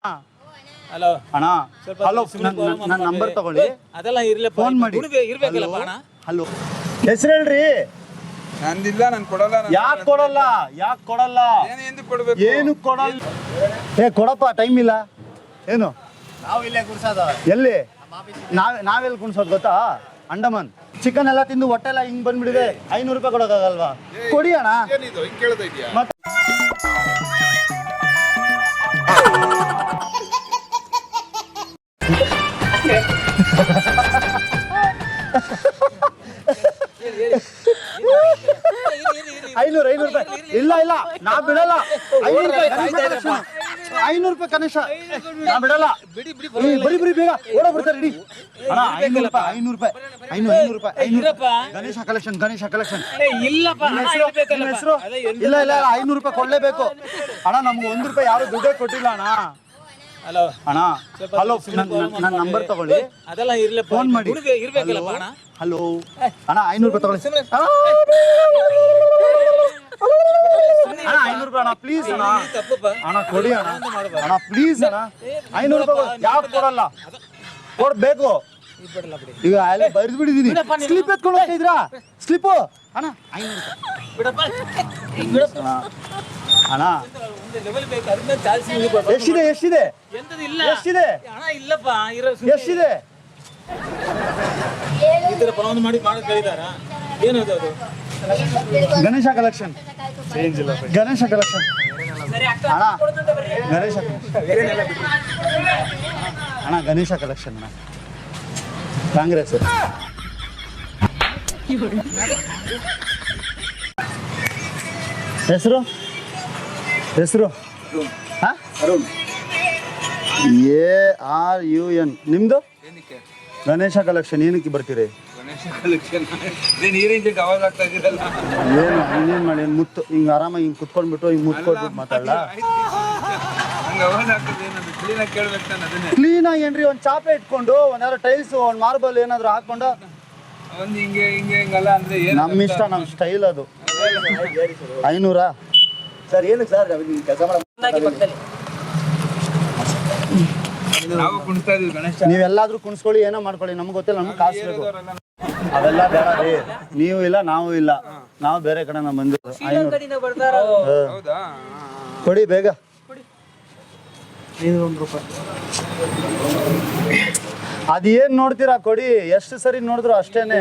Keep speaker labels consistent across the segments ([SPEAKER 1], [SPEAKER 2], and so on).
[SPEAKER 1] Hello
[SPEAKER 2] ಅಣ್ಣ hello ನನ್ನ number ತಗೊಳ್ಳಿ.
[SPEAKER 1] ಅದೆಲ್ಲ ಇರ್ಲಿ,
[SPEAKER 2] ಫೋನ್ ಮಾಡಿ
[SPEAKER 1] ಇರ್ಬೇಕಲ್ಲಪ್ಪ ಅಣ್ಣ.
[SPEAKER 2] ಹಲೋ ಹೆಸರು ಹೇಳ್ರಿ.
[SPEAKER 3] ನಂದಿಲ್ಲ, ನಾನು ಕೊಡಲ್ಲ.
[SPEAKER 2] ಯಾಕೆ ಕೊಡಲ್ಲ? ಯಾಕೆ ಕೊಡಲ್ಲ? ಏನು ಕೊಡಲ್ಲ? ಕೊಡಪ್ಪ, ಟೈಮ್ ಇಲ್ಲ. ಏನು
[SPEAKER 4] ನಾವು ಇಲ್ಲೇ ಗುಡ್ಸೋದು.
[SPEAKER 2] ಎಲ್ಲಿ? ನಾವೆಲ್ಲಿ ಕುಣ್ಸೋದು ಗೊತ್ತಾ? ಅಂಡಮಾನ್. ಚಿಕನ್ ಎಲ್ಲ ತಿಂದು ಹೊಟ್ಟೆ ಎಲ್ಲ ಹಿಂಗ್ ಬಂದ್ಬಿಡಿದೆ. 500 ರೂಪಾಯಿ ಕೊಡೋಕ್ಕಾಗಲ್ವಾ? ಕೊಡಿ ಅಣ್ಣ. ಮತ್ತೆ ಐನೂರು ರೂಪಾಯಿ ಇಲ್ಲ ಇಲ್ಲ, ನಾ ಬಿಡಲ್ಲ. 500 ರೂಪಾಯಿ ಕನಿಷ್ಠ ನಾ ಬಿಡಲ್ಲ. ಬರೀ ಬೇಗ ಓಡ ಬಿಡ್ತಾರೆ ಇಡಿ ಅಣ್ಣ. 500 ರೂಪಾಯಿ 500 ರೂಪಾಯಿ ಗಣೇಶ ಕಲೆಕ್ಷನ್ ಹೆಸರು. ಇಲ್ಲ ಇಲ್ಲ 500 ರೂಪಾಯಿ ಕೊಡ್ಲೇಬೇಕು ಅಣ್ಣ. ನಮ್ಗೆ 1 ರೂಪಾಯಿ ಯಾರು ದುಡ್ಡೇ ಕೊಟ್ಟಿಲ್ಲ ಅಣ್ಣ.
[SPEAKER 1] ಹಲೋ
[SPEAKER 2] ಅಣ್ಣ ಹಲೋ ನನ್ನ ನಂಬರ್ ತಗೊಳ್ಳಿ.
[SPEAKER 1] ಅದೆಲ್ಲ ಇರ್ಲಿ,
[SPEAKER 2] ಫೋನ್ ಮಾಡಿ
[SPEAKER 1] ಇರ್ಬೇಕಲ್ಲಪ್ಪ ಅಣ್ಣ.
[SPEAKER 2] ಹಲೋ ಅಣ್ಣ 500 ರೂಪಾಯಿ ತಗೊಳ್ಳಿ ಅಣ್ಣ. 500 ರೂಪಾಯಿ ಅಣ್ಣ ಪ್ಲೀಸ್ ಅಣ್ಣ. ಅಣ್ಣ ಕೊಡಿ ಅಣ್ಣ. ಅಣ್ಣ ಪ್ಲೀಸ್ ಅಣ್ಣ 500 ರೂಪಾಯಿ ಯಾಕೆ ಕೊಡಲ್ಲ? ಕೊಡ್ಬೇಕು. ಈಗ ಅಲ್ಲೇ ಬರೆದು ಬಿಡಿದೀನಿ. ಸ್ಲಿಪ್ ಎತ್ಕೊಂಡು ಹೋಗ್ತಿದ್ರಾ? ಸ್ಲಿಪ್ಪು ಅಣ್ಣ 500 ರೂಪಾಯಿ ಅಣ್ಣ. ಎಷ್ಟಿದೆ ಎಷ್ಟಿದೆ ಎಷ್ಟಿದೆ ಎಷ್ಟಿದೆ? ಗಣೇಶ ಕಲೆಕ್ಷನ್ ಗಣೇಶ ಕಲೆಕ್ಷನ್ ಅಣ್ಣ. ಗಣೇಶ ಅಣ್ಣ ಗಣೇಶ ಕಲೆಕ್ಷನ್ ಅಣ್ಣ. ಕಾಂಗ್ರೆಸ್ ಹೆಸರು ARUN. ನಿಮ್ದು ಗಣೇಶ ಕಲೆಕ್ಷನ್. ಏನಕ್ಕೆ ಬರ್ತೀರಿ? ಏನು ಇನ್ನೇನು ಮಾಡಿ ಮುತ್ತು ಹಿಂಗೆ ಆರಾಮಾಗಿ ಹಿಂಗೆ ಕುತ್ಕೊಂಡ್ಬಿಟ್ಟು ಹಿಂಗೆ ಮುತ್ಕೊಡ್ಬಿಟ್ಟು ಮಾತಾಡಲ್ಲ. ಕ್ಲೀನಾಗಿ ಏನ್ರಿ ಒಂದು ಚಾಪೆ ಇಟ್ಕೊಂಡು ಒಂದಾದ್ರು ಟೈಲ್ಸ್ ಒಂದು ಮಾರ್ಬಲ್ ಏನಾದ್ರು ಹಾಕೊಂಡು ನಮ್ಮ ಇಷ್ಟ, ನಮ್ಮ ಸ್ಟೈಲ್ ಅದು. 500
[SPEAKER 4] ಸರ್ ಏನಕ್ಕೆ ಸರ್ ಕೆಲಸ ಮಾಡ
[SPEAKER 2] ನೀವೆಲ್ಲಾದ್ರೂ ಕುಣಿಸ್ಕೊಳ್ಳಿ, ಏನೋ ಮಾಡ್ಕೊಳ್ಳಿ, ನಮ್ಗೆ ಗೊತ್ತಿಲ್ಲ. ನಮ್ಗೆ ಕಾಸು ಬೇಕು. ಅವೆಲ್ಲ ಬೇಡ ರೀ. ನೀವು ಇಲ್ಲ ನಾವು ಇಲ್ಲ, ನಾವು ಬೇರೆ ಕಡೆ ನಾವು ಬಂದಿರೋದು. 500 ಕೊಡಿ ಬೇಗ. 1 ರೂಪಾಯಿ ಅದೇನು ನೋಡ್ತೀರಾ ಕೊಡಿ. ಎಷ್ಟು ಸರಿ ನೋಡಿದ್ರು ಅಷ್ಟೇನೆ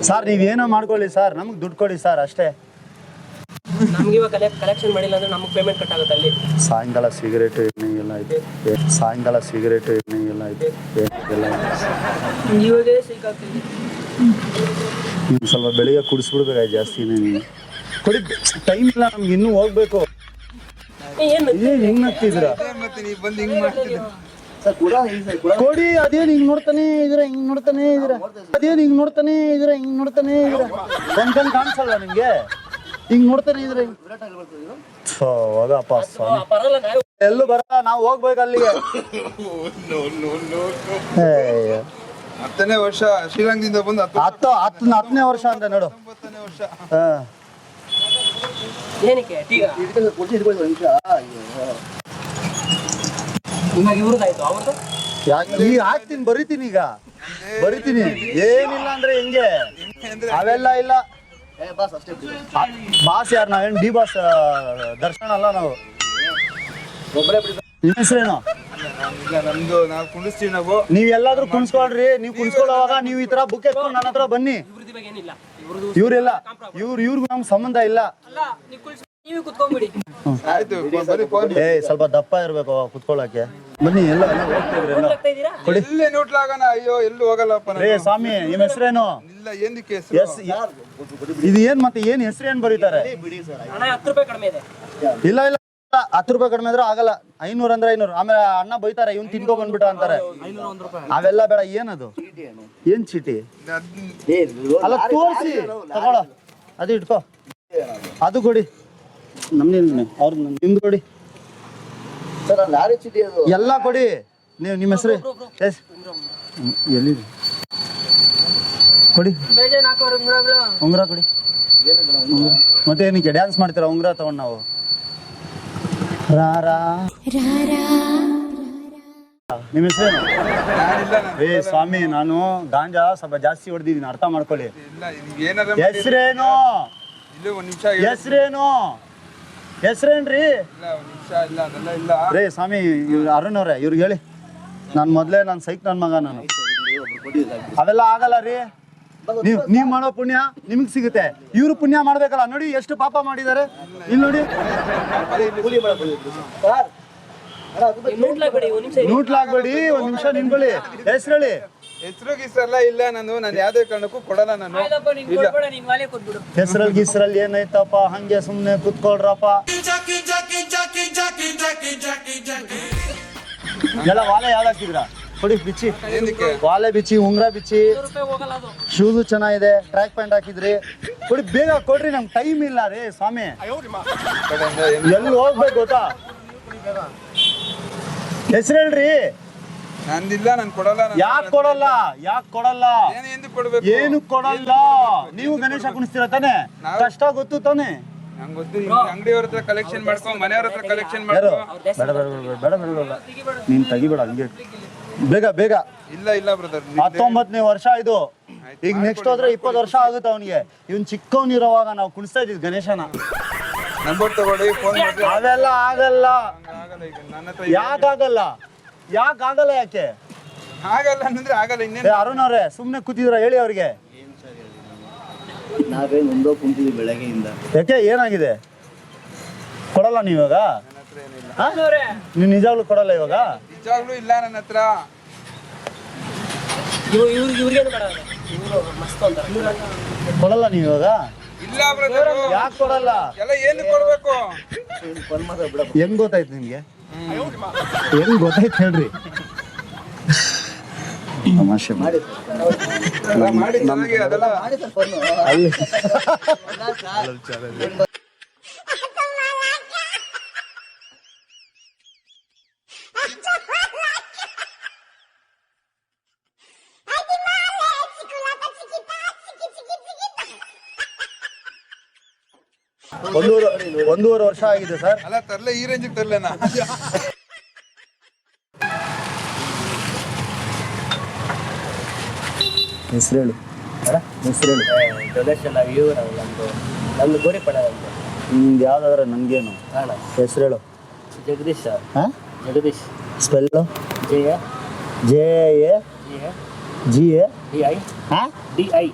[SPEAKER 2] ಸರ್. ನೀವೇನೋ ಮಾಡ್ಕೊಳ್ಳಿ ಸರ್, ನಮ್ಗೆ ದುಡ್ಡು ಕೊಡಿ ಸರ್ ಅಷ್ಟೇ.
[SPEAKER 5] ನಮ್ಗೆ ಇವಾಗ ಕಲೆಕ್ಷನ್ ಮಾಡಿಲ್ಲ ಅಂದ್ರೆ ನಮಗೆ ಪೇಮೆಂಟ್ ಕಟ್ ಆಗುತ್ತೆ ಅಲ್ಲಿ.
[SPEAKER 2] ಸಾಯಂಕಾಲ ಸಿಗರೇಟ್ ಎಣ್ಣೆ ಎಲ್ಲ ಇದೆ.
[SPEAKER 5] ಇವಾಗೇ ಸಿಕ್ಕಾಗ್ತಿದೆ.
[SPEAKER 2] ನೀವು ಸ್ವಲ್ಪ ಬೆಳಿಗ್ಗೆ ಕುಡಿಸ್ಬಿಡ್ಬೇಕಾಯ್ತು ಜಾಸ್ತಿನೇ. ನೀವು ಕೊಡಿ, ಟೈಮ್ ಇಲ್ಲ ನಮ್ಗೆ, ಇನ್ನೂ ಹೋಗ್ಬೇಕು. ಹೆಂಗ್ ನಗ್ತಿದ್ದೀರಾ? ಕೊಡಿ. ಅದೇನು ಹಿಂಗ್ ನೋಡ್ತಾನೆ ಇದ್ರ ಹಿಂಗ್ ನೋಡ್ತಾನೆ ಇದ್ರ ಒಂದ್ ಕಾಣಿಸಲ್ವಾ ನಿಮ್ಗೆ? ಹಿಂಗ್ ನೋಡ್ತಾನೆ ಇದ್ರೆ ಹೋಗಪ್ಪ ಸ್ವಾಮಿ. ಎಲ್ಲೂ ಬರಲ್ಲ, ನಾವು ಹೋಗ್ಬೇಕು ಅಲ್ಲಿಗೆ.
[SPEAKER 3] 10ನೇ ವರ್ಷ ಶ್ರೀಲಂಕದಿಂದ ಬಂದು
[SPEAKER 2] 10ನೇ ವರ್ಷ ಅಂತ ನೋಡು.
[SPEAKER 5] ಏನಕ್ಕೆ
[SPEAKER 2] ಈಗ ಹಾಕ್ತೀನಿ, ಬರೀತೀನಿ. ಈಗ ಬರೀತೀನಿ. ಏನಿಲ್ಲ ಅಂದ್ರೆ ಹೆಂಗೆ? ಅವೆಲ್ಲ ಇಲ್ಲ. ಬಾಸ್ ಯಾರು? ನಾವೇನು ಡಿ ಬಾಸ್ ದರ್ಶನ ಅಲ್ಲ ನಾವು. ನಿಮ್ಮ ಹೆಸರೇನು?
[SPEAKER 3] ನಾವು ಕುಣಿಸ್ತೀವಿ. ನಾವು
[SPEAKER 2] ನೀವೆಲ್ಲಾದ್ರೂ ಕುಣಿಸ್ಕೊಳ್ರಿ. ನೀವು ಕುಣಿಸ್ಕೊಳ್ಳೋವಾಗ ನೀವು ಈ ತರ ಬುಕ್ ಎತ್ಕೊಂಡು ನನ್ನ ಹತ್ರ ಬನ್ನಿ. ಇವ್ರಿಲ್ಲ, ಇವ್ರಿಗೂ ನಮ್ಗೆ ಸಂಬಂಧ ಇಲ್ಲ. ಸ್ವಲ್ಪ ದಪ್ಪ ಇರ್ಬೇಕು ಕುತ್ಕೊಳ್ಳಕ್ಕೆ. ಬನ್ನಿ. ಎಲ್ಲ ಕೊಡಿ.
[SPEAKER 3] ಅಯ್ಯೋ ಎಲ್ಲೂ ಹೋಗಲ್ಲಪ್ಪ.
[SPEAKER 2] ಸ್ವಾಮಿ ನಿಮ್ಮ ಹೆಸರೇನು? ಇದು ಏನ್ ಮತ್ತೆ ಏನ್ ಹೆಸರೇನ್ ಬರೀತಾರೆ? ಇಲ್ಲ ಇಲ್ಲ 10 ರೂಪಾಯಿ ಕಡಿಮೆ ಆದ್ರೂ ಆಗಲ್ಲ. 500 ಅಂದ್ರೆ 500. ಆಮೇಲೆ ಅಣ್ಣ ಬೈತಾರೆ, ಇವ್ನು ತಿನ್ಕೊ ಬಂದ್ಬಿಟ್ಟ ಅಂತಾರೆ. ಅವೆಲ್ಲ ಬೇಡ. ಏನದು? ಏನ್ ಚೀಟಿ? ಅಲ್ಲ ತೋರಿಸಿ ತಗೊಳ್ಳೋ. ಅದು ಇಟ್ಕೋ. ಅದು ಕೊಡಿ. ನಮ್ದೇನು ಅವ್ರ ನಿಮ್ದು ಕೊಡಿ. ಎಲ್ಲ ಕೊಡಿ. ನೀವು ನಿಮ್ಮ ಹೆಸರು ಎಲ್ಲಿ ಕೊಡಿ. ಉಂಗುರ ಕೊಡಿ. ಮತ್ತೆ ಏನಕ್ಕೆ ಡ್ಯಾನ್ಸ್ ಮಾಡ್ತೀರಾ? ಉಂಗುರ ತಗೊಂಡು ನಾವು ರಾರಾ ನಿಮ್ಮ ಹೆಸರೇನು?
[SPEAKER 3] ನಾನಿಲ್ಲ ನಾನು
[SPEAKER 2] ಏ ಸ್ವಾಮಿ, ನಾನು ಗಾಂಜಾ ಸ್ವಲ್ಪ ಜಾಸ್ತಿ ಹೊಡೆದಿದ್ದೀನಿ, ಅರ್ಥ ಮಾಡ್ಕೊಳ್ಳಿ.
[SPEAKER 3] ಇಲ್ಲ ನಿಮ್ಗೆ ಏನಾರ
[SPEAKER 2] ಹೆಸ್ರೇನು?
[SPEAKER 3] ಇಲ್ಲ ಒಂದ್ ನಿಮಿಷ
[SPEAKER 2] ಹೆಸ್ರೇನು? ಹೆಸ್ರೇನ್ರಿ?
[SPEAKER 3] ಇಲ್ಲ ಒಂದ್ ನಿಮಿಷ ಇಲ್ಲ ಅದೆಲ್ಲ ಇಲ್ಲ
[SPEAKER 2] ರೇ ಸ್ವಾಮಿ, ಇವ್ರು ಅರುಣ್ ಅವ್ರೆ, ಇವ್ರಿಗೆ ಹೇಳಿ. ನಾನು ಮೊದಲೇ ನಾನು ಸೈಕ್ ನನ್ನ ಮಗ, ನಾನು ಅವೆಲ್ಲ ಆಗಲ್ಲ ರೀ. ನೀವ್ ಮಾಡೋ ಪುಣ್ಯ ನಿಮಗೆ ಸಿಗುತ್ತೆ, ಇವ್ರು ಪುಣ್ಯ ಮಾಡ್ಬೇಕಲ್ಲ. ನೋಡಿ ಎಷ್ಟು ಪಾಪ ಮಾಡಿದ್ದಾರೆ ಇಲ್ಲಿ ನೋಡಿ. ನೂಟ್ಲಾಗ್ಬೇಡಿ, ಒಂದ್ ನಿಮಿಷ ನಿಂತ್ಕೊಳ್ಳಿ. ಹೆಸ್ರು ಹೇಳಿ.
[SPEAKER 3] ಹೆಸರು ಗೀಸರೆಲ್ಲ ಇಲ್ಲ, ನಾನು ಯಾವ್ದೇ ಕಾರಣಕ್ಕೂ ಕೊಡಲ್ಲ ನಾನು. ಇಲ್ಲ
[SPEAKER 2] ಹೆಸ್ರಲ್ಲಿ ಗೀಸ್ರಲ್ಲಿ ಏನೈತಪ್ಪ, ಹಂಗೆ ಸುಮ್ನೆ ಕುತ್ಕೊಳ್ರಪ್ಪ. ಎಲ್ಲ ವಾಲೆ ಯಾವ್ದು ಹಾಕಿದ್ರ? ಕೊಡಿ ಬಿಚ್ಚಿ,
[SPEAKER 3] ಏನಕ್ಕೆ
[SPEAKER 2] ವಾಲೆ ಬಿಚ್ಚಿ, ಉಂಗ್ರ ಬಿಚ್ಚಿ, ಶೂಸು ಚೆನ್ನಾಗಿದೆ, ಟ್ರ್ಯಾಕ್ ಪ್ಯಾಂಟ್ ಹಾಕಿದ್ರಿ. ಕೊಡಿ ಬೇಗ ಕೊಡ್ರಿ, ನಮ್ಗೆ ಟೈಮ್ ಇಲ್ಲ ರೀ ಸ್ವಾಮಿ.
[SPEAKER 3] ಕಡೆಯಿಂದ
[SPEAKER 2] ಎಲ್ಲಿ ಹೋಗ್ಬೇಕು ಗೊತ್ತಾ? ಹೆಸ್ರು ಹೇಳ್ರಿ.
[SPEAKER 3] ನಂದಿಲ್ಲ, ನಾನು ಕೊಡಲ್ಲ.
[SPEAKER 2] ಯಾಕೆ ಕೊಡಲ್ಲ? ಯಾಕೆ ಕೊಡಲ್ಲ?
[SPEAKER 3] ಎಂದು ಕೊಡ್ಬೇಕು?
[SPEAKER 2] ಏನು ಕೊಡಲ್ಲ? ನೀವು ಗಣೇಶ ಕುಣಿಸ್ತೀರ ತಾನೆ? ಕಷ್ಟ ಗೊತ್ತು ತಾನೆ?
[SPEAKER 3] ನಂಗೆ ಗೊತ್ತು. ಅಂಗಡಿಯವ್ರ ಹತ್ರ ಕಲೆಕ್ಷನ್ ಮಾಡ್ಕೊ, ಮನೆಯವ್ರ ಹತ್ರ ಕಲೆಕ್ಷನ್
[SPEAKER 2] ಯಾರು?
[SPEAKER 3] ಮಾಡ್ಕೊ.
[SPEAKER 2] ಬೇಡ ಬೇಡ ಬೇಡ ಬೇಡ ಬೇಡ, ನೀನ್ ತೆಗಿಬೇಡ ಹಂಗೆ. ಬೇಗ ಬೇಗ.
[SPEAKER 3] ಇಲ್ಲ ಬ್ರದರ್,
[SPEAKER 2] 19ನೇ ವರ್ಷ ಇದು. ಈಗ ನೆಕ್ಸ್ಟ್ ಹೋದ್ರೆ 20 ವರ್ಷ ಆಗುತ್ತೆ ಅವನಿಗೆ. ಇವನ್ ಚಿಕ್ಕವನಿರೋವಾಗ ನಾವು ಕುಣಿಸ್ತಾ ಇದ್ವಿ ಗಣೇಶನ.
[SPEAKER 3] ನಂಬರ್ ತಗೊಳ್ಳಿ, ಫೋನ್ ಮಾಡಿ.
[SPEAKER 2] ಅವೆಲ್ಲ ಆಗಲ್ಲ.
[SPEAKER 3] ಆಗಲ್ಲ ಈಗ ನನ್ನ ಹತ್ರ.
[SPEAKER 2] ಯಾಕಾಗಲ್ಲ? ಯಾಕಾಗಲ್ಲ? ಯಾಕೆ
[SPEAKER 3] ಆಗಲ್ಲ ಅಂದ್ರೆ ಆಗಲ್ಲ. ಇನ್ನೇನು
[SPEAKER 2] ಅರುಣ್ ಅವ್ರೆ, ಸುಮ್ನೆ ಕೂತಿದ್ರ ಹೇಳಿ ಅವ್ರಿಗೆ.
[SPEAKER 4] ನಾವೇ ಮುಂದೋ ಕುಂತಿದ್ವಿ ಬೆಳಗ್ಗೆಯಿಂದ.
[SPEAKER 2] ಯಾಕೆ ಏನಾಗಿದೆ? ಕೊಡಲ್ಲ ನೀವಾಗ? ನೀವು ನಿಜವಾಗ್ಲೂ ಕೊಡಲ್ಲ ಇವಾಗ?
[SPEAKER 3] ನಿಜವಾಗ್ಲೂ ಇಲ್ಲ ನನ್ನ ಹತ್ರ.
[SPEAKER 5] ಇವ್ರಿಗೇನು ಬೇಡ, ಇವರು ಮಸ್ತ್ ಅಂತ
[SPEAKER 2] ಕೊಡಲ್ಲ ನೀವು ಇವಾಗ?
[SPEAKER 3] ಇಲ್ಲ ಬ್ರದರ್.
[SPEAKER 2] ಯಾಕೆ ಕೊಡಲ್ಲ?
[SPEAKER 3] ಎಲ್ಲ ಏನು ಕೊಡ್ಬೇಕು?
[SPEAKER 2] ಹೆಂಗ್ ಗೊತ್ತಾಯ್ತು ನಿಮ್ಗೆ? ಹೆಂಗ್ ಗೊತ್ತಾಯ್ತು ಹೇಳ್ರಿ. ತಮಾಷೆ ಮಾಡಿ
[SPEAKER 3] ಎಲ್ಲ ಮಾಡಿ ಚೆನ್ನಾಗಿ ಅದೆಲ್ಲ
[SPEAKER 2] ಅಲ್ಲಿ ಒಂದೂವರೆ ವರ್ಷ ಆಗಿದೆ ಸರ್.
[SPEAKER 3] ಅಲ್ಲ ತರ್ಲೆ, ಈ ರೇಂಜಿಗೆ ತರ್ಲೇನಾ?
[SPEAKER 2] ಹೆಸರು ಹೇಳು. ಹೆಸರು ಹೇಳು.
[SPEAKER 5] ನಮ್ದು ಗೋರಿಪಡ ಅಂತ.
[SPEAKER 2] ನಿಮ್ದು ಯಾವ್ದಾದ್ರೆ ನನಗೇನು ಹೆಸರು ಹೇಳು.
[SPEAKER 5] ಜಗದೀಶ್.
[SPEAKER 2] ಹಾಂ,
[SPEAKER 5] Jagadish.
[SPEAKER 2] Spell?
[SPEAKER 5] JA
[SPEAKER 2] JA GA
[SPEAKER 5] DI
[SPEAKER 2] ಹಾಂ
[SPEAKER 5] DI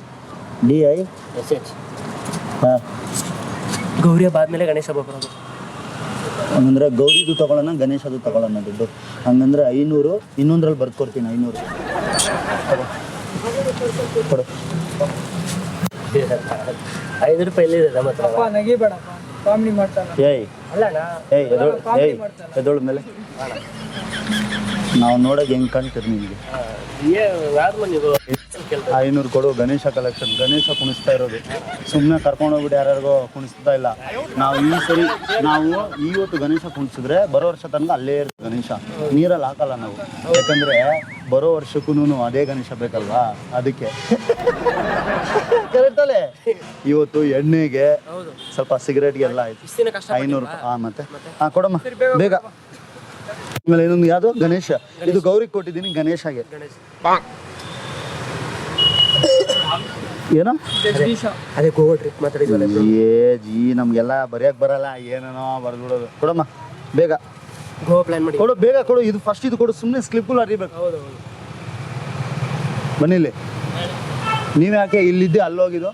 [SPEAKER 2] DI
[SPEAKER 5] SH.
[SPEAKER 2] ಹಾಂ.
[SPEAKER 5] ಗೌರಿ ಹಬ್ಬ ಆದ್ಮೇಲೆ ಗಣೇಶ ಹಬ್ಬ ಬರೋದು.
[SPEAKER 2] ಹಂಗಂದ್ರೆ ಗೌರಿದು ತಗೊಳ್ಳೋಣ, ಗಣೇಶದು ತಗೊಳ್ಳೋಣ ದುಡ್ಡು. ಹಂಗಂದ್ರೆ 500, ಇನ್ನೊಂದ್ರಲ್ಲಿ ಬರ್ಕೊಡ್ತೀನಿ 500. ಕೊಡು.
[SPEAKER 5] 5 ರೂಪಾಯಿ ಎಲ್ಲಿದೆ ನಮ್ಮ ಹತ್ರ?
[SPEAKER 2] ಏಯ್
[SPEAKER 5] ಅಲ್ಲಣ್ಣ,
[SPEAKER 2] ಏಯ್ ಎದೋಳ ಮೇಲೆ ನಾವು ನೋಡೋಕೆ ಹೆಂಗೆ ಕಾಣ್ತೀರಿ ನಿಮಗೆ?
[SPEAKER 5] ಯಾರು ನೀವು
[SPEAKER 2] 500 ಕೊಡು. ಗಣೇಶ ಕಲೆಕ್ಷನ್, ಗಣೇಶ ಕುಣಿಸ್ತಾ ಇರೋದು. ಸುಮ್ಮನೆ ಕರ್ಕೊಂಡೋಗ್ಬಿಟ್ಟು ಯಾರ್ಯಾರಿಗೋ ಕುಣಿಸ್ತಾ ಇಲ್ಲ ನಾವು. ಈ ಸರಿ ನಾವು ಇವತ್ತು ಗಣೇಶ ಕುಣಿಸಿದ್ರೆ ಬರೋ ವರ್ಷ ತನಕ ಅಲ್ಲೇ ಇರುತ್ತೆ ಗಣೇಶ. ನೀರಲ್ಲಿ ಹಾಕಲ್ಲ ನಾವು, ಯಾಕಂದ್ರೆ ಬರೋ ವರ್ಷಕ್ಕೂ ಅದೇ ಗಣೇಶ ಬೇಕಲ್ವಾ, ಅದಕ್ಕೆ. ಕರೆಕ್ಟಲ್ಲೇ. ಇವತ್ತು ಎಣ್ಣೆಗೆ ಸ್ವಲ್ಪ ಸಿಗರೇಟ್ಗೆಲ್ಲ ಆಯ್ತು 500 ರೂಪಾಯಿ. ಹಾಂ, ಮತ್ತೆ ಹಾಂ ಕೊಡಮ್ಮ ಬೇಗ. ಆಮೇಲೆ ಇನ್ನೊಂದು ಯಾವುದು ಗಣೇಶ, ಇದು ಗೌರಿಗೆ ಕೊಟ್ಟಿದ್ದೀನಿ, ಗಣೇಶಗೆ ಏನೋ
[SPEAKER 5] ಅದೇ ಗೋವಾ ಟ್ರಿಪ್ ಮಾತಾಡಿದ್ವಲ್ಲ.
[SPEAKER 2] ನಮ್ಗೆಲ್ಲ ಬರೆಯಕ್ ಬರಲ್ಲ, ಏನೇನೋ ಬರ್ಬಿಡೋದು. ಕೊಡಮ್ಮ ಬೇಗ,
[SPEAKER 5] ಗೋವಾ ಪ್ಲಾನ್ ಮಾಡಿ
[SPEAKER 2] ಕೊಡು ಬೇಗ ಕೊಡು. ಇದು ಫಸ್ಟ್ ಇದು ಕೊಡು, ಸುಮ್ಮನೆ ಸ್ಲಿಪ್ಗಳು ಅರಿಬೇಕು.
[SPEAKER 5] ಹೌದು.
[SPEAKER 2] ಬನ್ನಿಲ್ಲಿ. ನೀವು ಯಾಕೆ ಇಲ್ಲಿದ್ದೆ ಅಲ್ಲೋಗಿದ್ದು?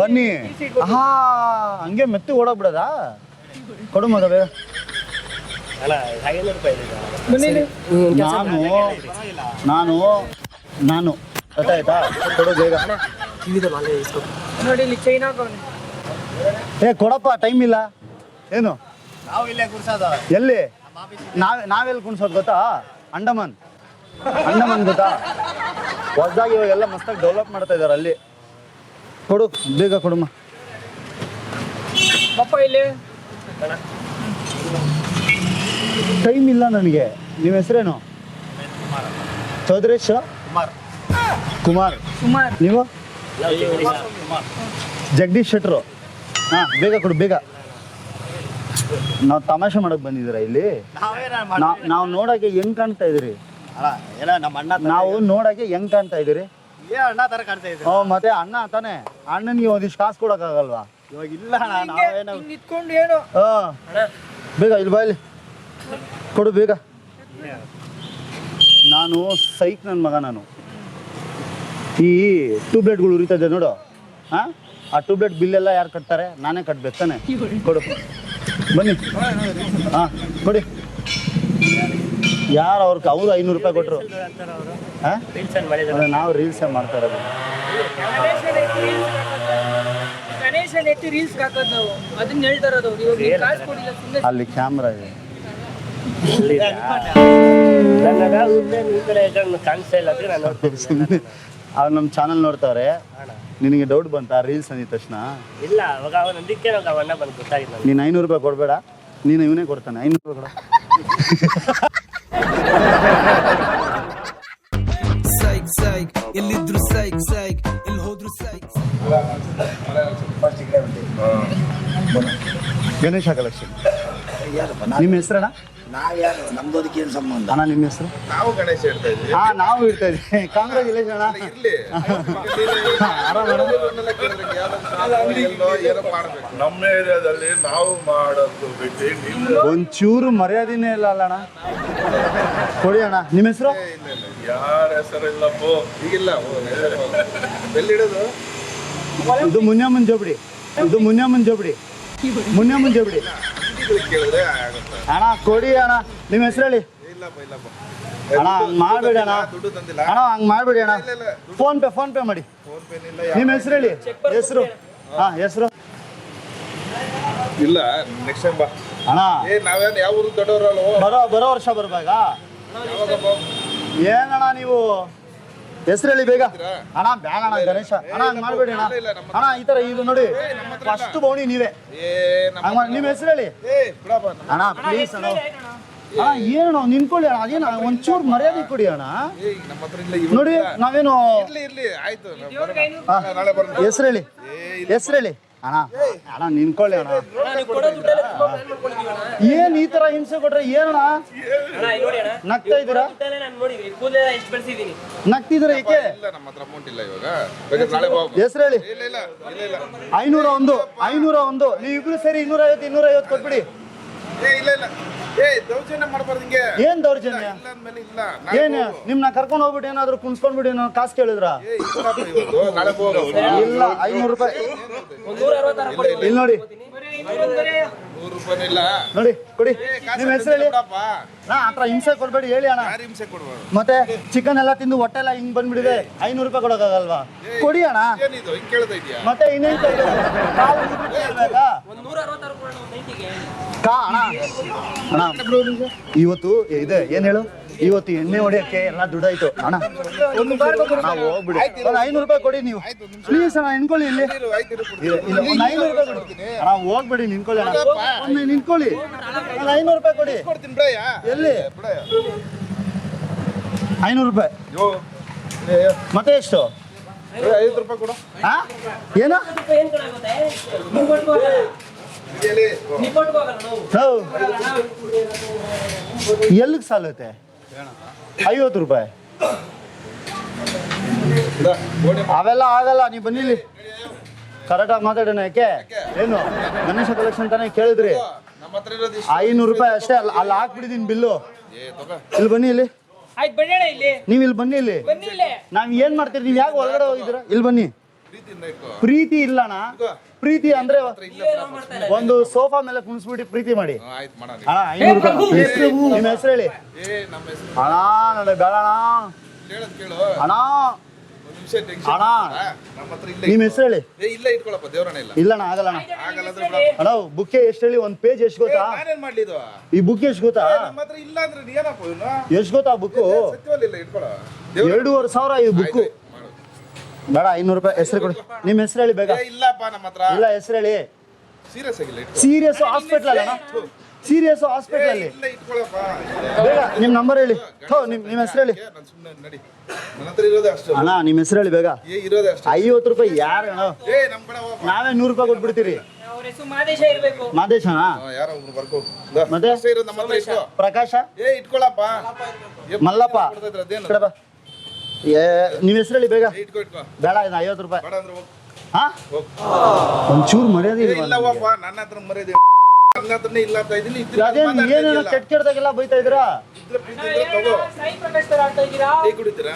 [SPEAKER 2] ಬನ್ನಿ. ಹಾ, ಹಂಗೆ ಮೆತ್ತಿ ಓಡೋಗ್ಬಿಡೋದಾ? ಕೊಡು ಮಗ ಬೇಗ.
[SPEAKER 5] ಅಲ್ಲ 500 ರೂಪಾಯಿ ಇದೆ.
[SPEAKER 2] ನಾನು ಗೊತ್ತಾಯ್ತಾ? ಕೊಡು ಬೇಗ.
[SPEAKER 5] ನೋಡಿ ಇಲ್ಲಿ ಚೈನಾ
[SPEAKER 2] ಏ ಕೊಡಪ್ಪ, ಟೈಮ್ ಇಲ್ಲ. ಏನು
[SPEAKER 4] ನಾವು ಇಲ್ಲೇ ಕುರ್ಸೋದು.
[SPEAKER 2] ಎಲ್ಲಿ? ನಾವೆಲ್ಲಿ ಕುಣಿಸೋದು ಗೊತ್ತಾ? ಅಂಡಮಾನ್ ಗೊತ್ತಾ? ಹೊಸದಾಗಿ ಇವಾಗೆಲ್ಲ ಮಸ್ತಾಗಿ ಡೆವಲಪ್ ಮಾಡ್ತಾ ಇದ್ದಾರೆ ಅಲ್ಲಿ. ಕೊಡು ಬೇಗ ಕೊಡಮ್ಮ. ಟೈಮ್ ಇಲ್ಲ ನನಗೆ. ನಿಮ್ಮ ಹೆಸರೇನು? ಚೌಧರೇಶ್ ಕುಮಾರ್. ನೀವು? ಜಗದೀಶ್ ಶೆಟ್ರು. ಹಾಂ ಬೇಗ ಕೊಡು ಬೇಗ. ನಾವು ತಮಾಷೆ ಮಾಡಕ್ ಬಂದಿದ್ದೀರಾ ಇಲ್ಲಿ? ನಾವು ನೋಡಕ್ಕೆ ಹೆಂಗ್ ಕಾಣ್ತಾ ಇದೀರಿ?
[SPEAKER 4] ಏನೋ ನಮ್ಮ ಅಣ್ಣ
[SPEAKER 2] ನಾವು ನೋಡಕ್ಕೆ ಹೆಂಗ್ ಕಾಣ್ತಾ ಇದೀರಿ?
[SPEAKER 4] ಅಣ್ಣ ತರ ಕಾಣ್ತಾ ಇದ್ದೆ.
[SPEAKER 2] ಮತ್ತೆ ಅಣ್ಣ ತಾನೆ, ಅಣ್ಣನಿಗೆ ಒಂದಿಷ್ಟು ಕಾಸು ಕೊಡಕ್ಕಾಗಲ್ವಾ?
[SPEAKER 4] ಇವಾಗ ಇಲ್ಲ ಅಣ್ಣ, ನಾವೇನೋ
[SPEAKER 3] ನಿಂತ್ಕೊಂಡು ಏನು
[SPEAKER 2] ಬೇಗ ಇಲ್ಲಿ ಬಾ, ಇಲ್ಲಿ ಕೊಡು ಬೇಗ. ನಾನು ಸೈಕ್ ನನ್ನ ಮಗ. ನಾನು ಈ ಟ್ಯೂಬ್ಲೈಟ್ಗಳು ಉರಿತದೆ ನೋಡು, ಹಾಂ ಆ ಟ್ಯೂಬ್ಲೈಟ್ ಬಿಲ್ಲೆಲ್ಲ ಯಾರು ಕಟ್ತಾರೆ? ನಾನೇ ಕಟ್ಬೇಕು ತಾನೆ. ಕೊಡು, ಬನ್ನಿ. ಹಾಂ ಕೊಡಿ. ಯಾರು ಅವ್ರು 500 ರೂಪಾಯಿ ಕೊಟ್ಟರು? ಹಾಂ ನಾವು ರೀಲ್ಸೇ ಮಾಡ್ತಾ ಇರೋದು.
[SPEAKER 5] ಗಣೇಶನ್ ಎತ್ತಿ ರೀಲ್ಸ್ ಹಾಕೋದು ನಾವು, ಅದನ್ನ ಹೇಳ್ತಾ ಇರೋದು. ಇವಾಗ ಕಾಸು ಕೊಡಿಲ್ಲ, ಸುಮ್ಮನೆ
[SPEAKER 2] ಅಲ್ಲಿ ಕ್ಯಾಮ್ರಾ ಇದೆ.
[SPEAKER 5] ಕಾಣಿಸ್ತಾ ಇಲ್ಲ ಅಂದ್ರೆ ನಾನು
[SPEAKER 2] ಸುಮ್ಮನೆ ಅವ್ರು ನಮ್ಮ ಚಾನಲ್ ನೋಡ್ತಾವ್ರೆ. ನಿನಗೆ ಡೌಟ್ ಬಂತಾ ರೀಲ್ಸ್ ಅಂದಿದ ತಕ್ಷಣ?
[SPEAKER 5] ಇಲ್ಲ, ಅವಾಗ ಅವನ ಅದಕ್ಕೆ ನಾವು ಅಣ್ಣ ಬಂದು ಗೊತ್ತಾಗಿಲ್ಲ.
[SPEAKER 2] ನೀನು 500 ರೂಪಾಯಿ ಕೊಡಬೇಡ, ನೀನು ಇವನೇ ಕೊಡ್ತಾನೆ. 500 ರೂಪಾಯಿ ಕೊಡ.
[SPEAKER 6] ಎಲ್ಲಿದ್ರು ಸೈಕ್ ಸೈಕ್, ಎಲ್ಲಿ ಹೋದ್ರು ಸೈಕ್.
[SPEAKER 2] ಗಣೇಶ ಕಲೆಕ್ಷನ್. ನಿಮ್ಮ ಹೆಸರಣ್ಣ?
[SPEAKER 4] ನಾವ್ಯಾರು ನಮ್ದೋದಕ್ಕೆ ಏನು ಸಂಬಂಧ?
[SPEAKER 2] ಅಣ್ಣ ನಿಮ್ಮ ಹೆಸರು?
[SPEAKER 3] ನಾವು ಗಣೇಶ ಹೇಳ್ತಾ ಇದ್ವಿ.
[SPEAKER 2] ಹಾಂ ನಾವು ಇಡ್ತಾ ಇದ್ವಿ. ಕಾಂಗ್ರಾಚುಲೇಷನ್ ಅಣ್ಣ.
[SPEAKER 3] ಇರ್ಲಿ
[SPEAKER 2] ಆರಾಮ
[SPEAKER 3] ಏನೋ ಮಾಡ್ಬೇಕು.
[SPEAKER 7] ನಮ್ಮ ಏರಿಯಾದಲ್ಲಿ ನಾವು ಮಾಡೋದು ಬಿಟ್ಟು ನೀವು
[SPEAKER 2] ಒಂಚೂರು ಮರ್ಯಾದಿನೇ ಇಲ್ಲ ಅಲ್ಲ ಅಣ್ಣ. ಕೊಡಿ ಅಣ್ಣ. ನಿಮ್ಮ ಹೆಸರು?
[SPEAKER 7] ಯಾರ ಹೆಸರಿಲ್ಲಪ್ಪೋ.
[SPEAKER 3] ಈಗಿಲ್ಲ ಎಲ್ಲಿಡೋದು?
[SPEAKER 2] ಇದು ಮುನ್ಯಾಮನ್ ಜೋಬಡಿ. ಇದು ಮುನ್ಯಾಮನ್ ಜೋಬಡಿ. ಮುನ್ಯಾಮನ್ ಜೋಬಡಿ
[SPEAKER 3] ಕೇಳಿದ್ರೆ ಆಗುತ್ತೆ.
[SPEAKER 2] ಅಣ್ಣ ಕೊಡಿ ಅಣ್ಣ. ನಿಮ್ಮ ಹೆಸರು ಹೇಳಿ.
[SPEAKER 3] ಇಲ್ಲಪ್ಪ ಇಲ್ಲಪ್ಪ
[SPEAKER 2] ಅಣ್ಣ ಹಂಗೆ ಮಾಡಬೇಡಿ ಅಣ್ಣ.
[SPEAKER 3] ದುಡ್ಡು ತಂದಿಲ್ಲ.
[SPEAKER 2] ಅಣ್ಣ ಹಂಗೆ ಮಾಡಬೇಡಿ ಅಣ್ಣ. ಫೋನ್ ಪೇ ಮಾಡಿ.
[SPEAKER 3] ಫೋನ್ ಪೇ ಇಲ್ಲ.
[SPEAKER 2] ನಿಮ್ಮ ಹೆಸರು ಹೇಳಿ. ಹೆಸರು? ಹಾಂ ಹೆಸರು
[SPEAKER 3] ಇಲ್ಲ. ನೆಕ್ಸ್ಟ್ ಟೈಮ್ ಬಾ.
[SPEAKER 2] ಅಣ್ಣ
[SPEAKER 3] ನಾವೇನು ಯಾವ ಊರು ದೊಡ್ಡವರಲ್ಲ.
[SPEAKER 2] ಬರೋ ವರ್ಷ ಬರ್ಬೇಕಾ? ಏನಣ್ಣ ನೀವು ಹೆಸರು ಹೇಳಿ ಬೇಗ. ಅಣ್ಣ ಬೇಡ ಅಣ್ಣ ಗಣೇಶ. ಅಣ್ಣ ಹಂಗೆ ಮಾಡಬೇಡಿ ಅಣ್ಣ. ಅಣ್ಣ ಈ ಥರ ಇದು ನೋಡಿ, ಫಸ್ಟ್ ಬೌಣಿ ನೀವೇ. ನಿಮ್ಮ ಹೆಸರು ಹೇಳಿ ಅಣ್ಣ ಪ್ಲೀಸ್ ಅಣ್ಣ. ಅಣ್ಣ ಏನು ನಿನ್ಕೊಳ್ಳಿ ಅಣ್ಣ. ಅದೇನು ಒಂಚೂರು ಮರ್ಯಾದೆ ಕೊಡಿ ಅಣ್ಣ.
[SPEAKER 3] ನಮ್ಮ ಹತ್ರ ಇಲ್ಲ.
[SPEAKER 2] ನೋಡಿ ನಾವೇನು
[SPEAKER 3] ಇರ್ಲಿ ಆಯ್ತು. ನಾಳೆ ಬರೋಣ.
[SPEAKER 2] ಹೆಸರು ಹೇಳಿ. ಹೆಸರು ಹೇಳಿ ಅಣ್ಣ. ಅಣ್ಣ ನಿನ್ಕೊಳ್ಳಿ ಅಣ್ಣ. ಏನ್ ಈ ತರ ಹಿಂಸೆ ಕೊಟ್ರೆ ಏನಣ್ಣ? ನಗ್ತಾ ಇದ್ದೀರಾ? ನಗ್ತಿದ್ದೀರಾ ಏಕೆ?
[SPEAKER 3] ಇಲ್ಲ ನಮ್ಮ ಹತ್ರ ಅಮೌಂಟ್ ಇಲ್ಲ ಇವಾಗ. ನಾಳೆ ಬಾ.
[SPEAKER 2] ಹೆಸರು ಹೇಳಿ.
[SPEAKER 3] ಇಲ್ಲ ಇಲ್ಲ ಇಲ್ಲ ಇಲ್ಲ
[SPEAKER 2] 501 ನೀವು ಇಬ್ರು ಸೇರಿ 250 ಕೊಟ್ಬಿಡಿ.
[SPEAKER 3] ಇಲ್ಲ ಇಲ್ಲ. ದೌರ್ಜನ್ಯ ಮಾಡ್ಬಾರ್ದು ಹಿಂಗೆ.
[SPEAKER 2] ಏನ್ ದೌರ್ಜನ್ಯ?
[SPEAKER 3] ಇಲ್ಲ ಅಂದ್ಮೇಲೆ ಇಲ್ಲ.
[SPEAKER 2] ಏನ್ ನಿಮ್ನ ಕರ್ಕೊಂಡು ಹೋಗ್ಬಿಟ್ಟು ಏನಾದ್ರು ಕುಣ್ಸ್ಕೊಂಡ್ಬಿಡಿ ನಾನು ಕಾಸು ಕೇಳಿದ್ರ?
[SPEAKER 3] ನಾಳೆ ಹೋಗು.
[SPEAKER 2] ಇಲ್ಲ 500 ರೂಪಾಯಿ ಇಲ್ಲಿ ನೋಡಿ.
[SPEAKER 3] 100 ರೂಪಾಯಿ ಇಲ್ಲ
[SPEAKER 2] ನೋಡಿ ಕೊಡಿ. ನಿಮ್ಮ ಹೆಸರು ಹೇಳಿ. ನಾ ಹತ್ರ ಹಿಂಸೆ ಕೊಡ್ಬೇಡಿ ಹೇಳಿ ಅಣ್ಣ.
[SPEAKER 3] ಯಾರು ಹಿಂಸೆ ಕೊಡ್ಬಾರ್ದು.
[SPEAKER 2] ಮತ್ತೆ ಚಿಕನ್ ಎಲ್ಲ ತಿಂದು ಹೊಟ್ಟೆ ಎಲ್ಲ ಹಿಂಗ್ ಬಂದ್ಬಿಡಿದೆ. 500 ರೂಪಾಯಿ ಕೊಡೋಕ್ಕಾಗಲ್ವಾ? ಕೊಡಿ ಅಣ್ಣ.
[SPEAKER 3] ಏನಿದು ಹಿಂಗ್ ಕೇಳ್ತಾ ಇದೀಯಾ?
[SPEAKER 2] ಮತ್ತೆ ಇನ್ನೇನ್ ಕೇಳ್ಬೇಕಾ? ಅಣ್ಣ ಇವತ್ತು ಇದೆ ಏನ್ ಹೇಳು, ಇವತ್ತು ಎಣ್ಣೆ ಹೊಡಿಯಕ್ಕೆ ಎಲ್ಲ ದುಡ್ಡಾಯ್ತು ಅಣ್ಣ. ನಾವು ಹೋಗ್ಬಿಡಿ. ಒಂದು 500 ರೂಪಾಯಿ ಕೊಡಿ ನೀವು ಪ್ಲೀಸ್ ಅಣ್ಣ. ನಿನ್ಕೊಳ್ಳಿ ಇಲ್ಲಿ. ಒಂದು 500 ರೂಪಾಯಿ ಕೊಡಿ ಅಣ್ಣ. ಹೋಗ್ಬೇಡಿ ನಿನ್ಕೊಳ್ಳಿ ಅಣ್ಣ. ಒಂದು ನಿನ್ಕೊಳ್ಳಿ. ಒಂದು 500 ರೂಪಾಯಿ ಕೊಡಿ.
[SPEAKER 3] ಕೊಡ್ತೀನಿ ಬಿಡಯ್ಯ.
[SPEAKER 2] ಎಲ್ಲಿ? 500 ರೂಪಾಯಿ ಮತ್ತೆ ಎಷ್ಟು?
[SPEAKER 3] 50 ರೂಪಾಯಿ ಕೊಡು.
[SPEAKER 2] ಹಾ ಏನ ಎಲ್ಲಿಗೆ ಸಾಲುತ್ತೆ? 50 ರೂಪಾಯಿ ಅವೆಲ್ಲ ಆಗಲ್ಲ. ನೀವು ಬನ್ನಿಲಿ ಕರೆಕ್ಟಾಗಿ ಮಾತಾಡೋಣ. ಯಾಕೆ ಏನು ಗಣೇಶ ಕಲೆಕ್ಷನ್ ತಾನೇ ಕೇಳಿದ್ರಿ?
[SPEAKER 3] ನಮ್ಮ ಹತ್ರ ಇರೋದು
[SPEAKER 2] 500 ರೂಪಾಯಿ ಅಷ್ಟೇ. ಅಲ್ಲಿ ಹಾಕ್ಬಿಟ್ಟಿದ್ದೀನಿ ಬಿಲ್ಲು. ಇಲ್ಲಿ ಬನ್ನಿ. ಇಲ್ಲಿ ನೀವು ಇಲ್ಲಿ ಬನ್ನಿ. ಇಲ್ಲಿ ನಾವ್ ಏನ್ ಮಾಡ್ತೀರಿ? ನೀವ್ ಯಾಕೆ ಒಳಗಡೆ ಹೋಗಿದ್ದೀರಾ? ಇಲ್ಲಿ ಬನ್ನಿ. ಪ್ರೀತಿ ಇಲ್ಲಣ್ಣ. ಪ್ರೀತಿ ಅಂದ್ರೆ ಒಂದು ಸೋಫಾ ಮೇಲೆ ಕುಣಿಸ್ಬಿಟ್ಟು ಪ್ರೀತಿ ಮಾಡಿ. ಅಣ್ಣ 500 ರೂಪಾಯಿ. ನಿಮ್ಮ ಹೆಸರು ಹೇಳಿ ಅಣ್ಣ. ನೋಡಿ ಬೇಡ ಅಣ್ಣ. ಅಣ್ಣ ಅಣ್ಣ ನಿಮ್ಮ ಹೆಸರು ಹೇಳಿ.
[SPEAKER 3] ಇಲ್ಲ ಇಟ್ಕೊಳಪ್ಪ ದೇವರಣ್ಣ. ಇಲ್ಲ
[SPEAKER 2] ಇಲ್ಲಣ್ಣ ಆಗಲ್ಲ ಅಣ್ಣ. ಅಣ್ಣ ಬುಕ್ಕೆ ಎಷ್ಟು ಹೇಳಿ? ಒಂದು ಪೇಜ್ ಎಷ್ಟು ಗೊತ್ತಾ?
[SPEAKER 3] ನಾನೇನ್ ಮಾಡ್ಲಿ ಇದು?
[SPEAKER 2] ಈ ಬುಕ್ ಎಷ್ಟು ಗೊತ್ತಾ?
[SPEAKER 3] ನಮ್ಮ ಹತ್ರ ಇಲ್ಲ ಅಂದ್ರೆ ನೀ ಏನಪ್ಪ ಇವನು?
[SPEAKER 2] ಎಷ್ಟು ಗೊತ್ತಾ ಬುಕ್ಕು?
[SPEAKER 3] ಸತ್ಯವಲ್ಲ. ಇಲ್ಲ ಇಟ್ಕೊಳ.
[SPEAKER 2] 2500 ಈ ಬುಕ್ಕು. ಬೇಡ 500 ರೂಪಾಯಿ. ಹೆಸರು ಕೊಡಿ. ನಿಮ್ಮ ಹೆಸರು ಹೇಳಿ ಬೇಗ.
[SPEAKER 3] ಇಲ್ಲಪ್ಪ ನಮ್ಮ ಹತ್ರ
[SPEAKER 2] ಇಲ್ಲ ಹೆಸರು ಹೇಳಿ.
[SPEAKER 3] ಸೀರಿಯಸ್ ಆಗಿಲ್ಲ.
[SPEAKER 2] ಸೀರಿಯಸ್ ಹಾಸ್ಪಿಟಲ್ ಅಲ್ಲ? ಸೀರಿಯಸ್ ಹಾಸ್ಪಿಟಲ್ ಅಲ್ಲಿ
[SPEAKER 3] ಇಲ್ಲ ಇಟ್ಕೊಳಪ್ಪ.
[SPEAKER 2] ಬೇಗ ನಿಮ್ಮ ನಂಬರ್ ಹೇಳಿ. ನಿಮ್ಮ ಹೆಸರು ಹೇಳಿ.
[SPEAKER 3] ನಾನು ಸುಮ್ಮನೆ ನಡಿ. ನನ್ನ ಹತ್ರ ಇರೋದೇ ಅಷ್ಟು
[SPEAKER 2] ಅಣ್ಣ ನಿಮ್ಮ ಹೆಸರು ಹೇಳಿ ಬೇಗ.
[SPEAKER 3] ಇರೋದೇ ಅಷ್ಟು.
[SPEAKER 2] 50 ರೂಪಾಯಿ ಯಾರು ಅಣ್ಣ?
[SPEAKER 3] ನಮ್ ಕಡೆ ಹೋಗಪ್ಪ.
[SPEAKER 2] ನಾವೇ 100 ರೂಪಾಯಿ ಕೊಟ್ಬಿಡ್ತೀರಿ.
[SPEAKER 5] ಅವ್ರ ಹೆಸರು ಮಾದೇಶ ಇರ್ಬೇಕು.
[SPEAKER 4] ಮಾದೇಶನಾ?
[SPEAKER 3] ಯಾರೋ ಒಬ್ರು ಬರ್ಕೋ
[SPEAKER 4] ಮತ್ತೆ
[SPEAKER 3] ಅಷ್ಟೇ ಇರೋದು ನಮ್ಮ ಹತ್ರ ಇಟ್ಕೋ.
[SPEAKER 4] ಪ್ರಕಾಶ,
[SPEAKER 3] ಇಟ್ಕೊಳಪ್ಪ.
[SPEAKER 4] ಮಲ್ಲಪ್ಪ,
[SPEAKER 3] ಅದೇನು
[SPEAKER 4] ಕಡೆ ಬಾ. ನೀವ್ ಹೆಸರು ಹೇಳಿ ಬೇಗ.
[SPEAKER 3] ಇಟ್ಕೋ ಇಟ್ಕೋ.
[SPEAKER 4] ಬೇಡ, ಇದು 50 ರೂಪಾಯಿ.
[SPEAKER 3] ಬೇಡ ಅಂದ್ರೆ ಹೋಗ್.
[SPEAKER 4] ಹಾ,
[SPEAKER 3] ಹೋಗ್.
[SPEAKER 4] ಒಂಚೂರು ಮರ್ಯಾದೆ ಇಲ್ವಾ ನಿಮ್ಗೆ?
[SPEAKER 3] ಇಲ್ಲವಪ್ಪ, ನನ್ನ ಹತ್ರ ಮರ್ಯಾದೆ ನನ್ನ ಹತ್ರನೇ ಇಲ್ಲ ಅಂತ ಇದೀನಿ.
[SPEAKER 4] ಅದೇನು ಏನೇನೋ ಕೆಟ್ಟ ಕೆಟ್ಟದಾಗೆಲ್ಲ ಬೈತಾ ಇದ್ದೀರಾ?
[SPEAKER 3] ಇದ್ರೆ ಪ್ರೀತಿ ಇದ್ರೆ ತಗೋ.
[SPEAKER 5] ಸಾಯಿ ಪ್ರಕಾಶ್ ತರ ಆಡ್ತಾ ಇದ್ದೀರಾ?
[SPEAKER 3] ಟೀ ಕುಡಿತೀರಾ?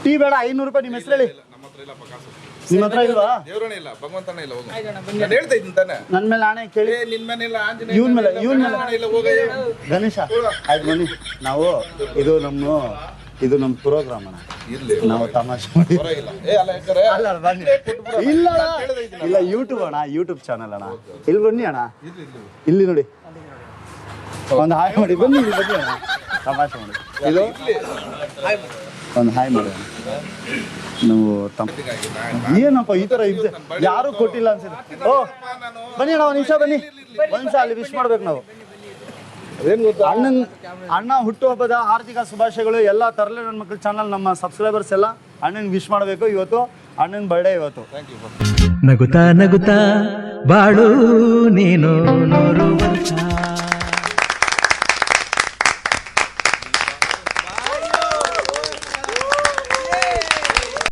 [SPEAKER 4] ಟೀ ಬೇಡ, 500 ರೂಪಾಯಿ. ನಿಮ್ಮ ಹೆಸರು ಹೇಳಿ.
[SPEAKER 3] ಇಲ್ಲ, ನಮ್ಮ ಹತ್ರ ಇಲ್ಲಪ್ಪ ಕಾಸು.
[SPEAKER 4] ನಿಮ್ಮ ಹತ್ರ ಇಲ್ವಾ?
[SPEAKER 3] ದೇವ್ರನೇ ಇಲ್ಲ, ಭಗವಂತನೇ ಇಲ್ಲ. ಹೋಗು.
[SPEAKER 5] ಆಯ್ತಣ್ಣ, ಬನ್ನಿ.
[SPEAKER 3] ನಾನು ಹೇಳ್ತಾ ಇದ್ದೀನಿ ತಾನೆ.
[SPEAKER 4] ನನ್ನ ಮೇಲೆ ಆಣೆ ಕೇಳಿ.
[SPEAKER 3] ನಿನ್ ಮೇಲೆ ಇಲ್ಲ, ಆಂಜನೇಯ
[SPEAKER 4] ಇವ್ನ್ ಮೇಲೆ, ಇವ್ನ್ ಮೇಲೆ.
[SPEAKER 3] ಇಲ್ಲ, ಹೋಗಯ್ಯ.
[SPEAKER 4] ಗಣೇಶ, ಆಯ್ತು ಬನ್ನಿ. ನಾವು ಇದು ನಮ್ಮ ಪ್ರೋಗ್ರಾಮ್ ಅಣ್ಣ.
[SPEAKER 3] ಇರ್ಲಿ,
[SPEAKER 4] ನಾವು ತಮಾಷೆ ಮಾಡಿ.
[SPEAKER 3] ಪರವಾಗಿಲ್ಲ. ಅಲ್ಲ ಯಾಕಂದ್ರೆ
[SPEAKER 4] ಅಲ್ಲ ಬನ್ನಿ. ಇಲ್ಲ ಇಲ್ಲ, ಯೂಟ್ಯೂಬ್ ಅಣ್ಣ, ಯೂಟ್ಯೂಬ್ ಚಾನಲ್ ಅಣ್ಣ. ಇಲ್ಲಿ ಬನ್ನಿ ಅಣ್ಣ, ಇಲ್ಲಿ ನೋಡಿ. ಒಂದು ಹಾಯ್ ಮಾಡಿ ಬನ್ನಿ, ಇಲ್ಲಿ ಬನ್ನಿ ಅಣ್ಣ, ತಮಾಷೆ ಮಾಡಿ. ಇದು ಒಂದು ಹಾಯ್ ಮಾಡಿ ಅಣ್ಣ. ನಾವು ಏನಪ್ಪ ಈ ಥರ ಇದ್ದೆ, ಯಾರೂ ಕೊಟ್ಟಿಲ್ಲ ಅನ್ಸುತ್ತೆ. ಓ ಬನ್ನಿ ಅಣ್ಣ, ಒಂದು ನಿಮಿಷ ಬನ್ನಿ, ಒಂದು ನಿಮಿಷ ಅಲ್ಲಿ ವಿಶ್ ಮಾಡ್ಬೇಕು ನಾವು. ಅಣ್ಣ ಹುಟ್ಟುಹಬ್ಬದ ಆರ್ಥಿಕ ಶುಭಾಶಯಗಳು. ಎಲ್ಲ ತರಲೆ ನನ್ನ ಮಕ್ಕಳ ಚಾನಲ್ ನಮ್ಮ ಸಬ್ಸ್ಕ್ರೈಬರ್ಸ್ ಎಲ್ಲ ಅಣ್ಣನ ವಿಶ್ ಮಾಡಬೇಕು. ಇವತ್ತು ಅಣ್ಣನ ಬರ್ಡೇ ಇವತ್ತು.
[SPEAKER 6] ನಗುತ್ತಾ ನಗುತ್ತಾ ಬಾಳು ನೀನು 100 ವರ್ಷ.